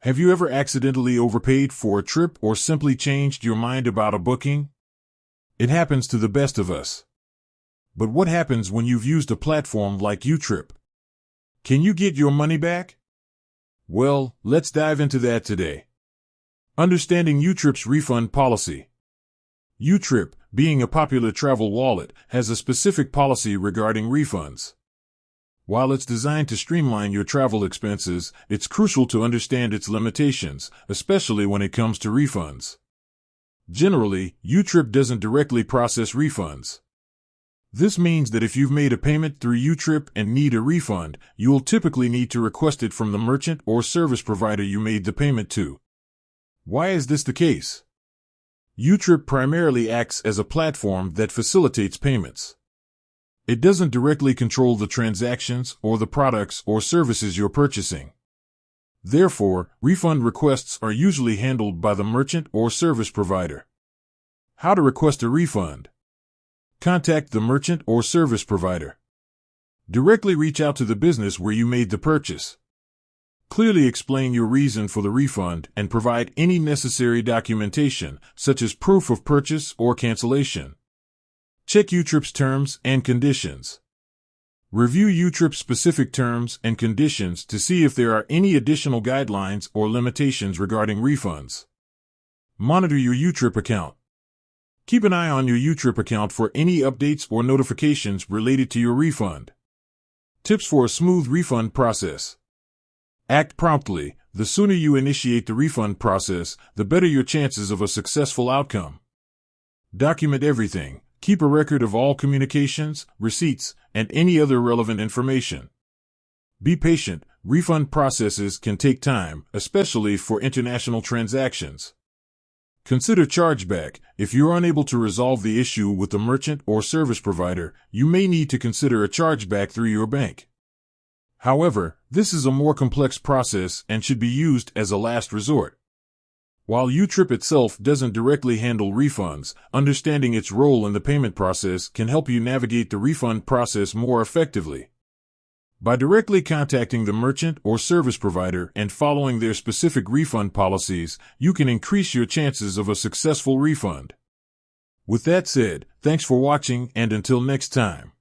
Have you ever accidentally overpaid for a trip or simply changed your mind about a booking? It happens to the best of us. But what happens when you've used a platform like YouTrip? Can you get your money back? Well, let's dive into that today. Understanding YouTrip's refund policy. YouTrip, being a popular travel wallet, has a specific policy regarding refunds. While it's designed to streamline your travel expenses, it's crucial to understand its limitations, especially when it comes to refunds. Generally, YouTrip doesn't directly process refunds. This means that if you've made a payment through YouTrip and need a refund, you'll typically need to request it from the merchant or service provider you made the payment to. Why is this the case? YouTrip primarily acts as a platform that facilitates payments. It doesn't directly control the transactions or the products or services you're purchasing. Therefore, refund requests are usually handled by the merchant or service provider. How to request a refund? Contact the merchant or service provider. Directly reach out to the business where you made the purchase. Clearly explain your reason for the refund and provide any necessary documentation, such as proof of purchase or cancellation. Check YouTrip's terms and conditions. Review YouTrip's specific terms and conditions to see if there are any additional guidelines or limitations regarding refunds. Monitor your YouTrip account. Keep an eye on your YouTrip account for any updates or notifications related to your refund. Tips for a smooth refund process. Act promptly. The sooner you initiate the refund process, the better your chances of a successful outcome. Document everything. Keep a record of all communications, receipts, and any other relevant information. Be patient. Refund processes can take time, especially for international transactions. Consider chargeback. If you're unable to resolve the issue with the merchant or service provider, you may need to consider a chargeback through your bank. However, this is a more complex process and should be used as a last resort. While YouTrip itself doesn't directly handle refunds, understanding its role in the payment process can help you navigate the refund process more effectively. By directly contacting the merchant or service provider and following their specific refund policies, you can increase your chances of a successful refund. With that said, thanks for watching, and until next time.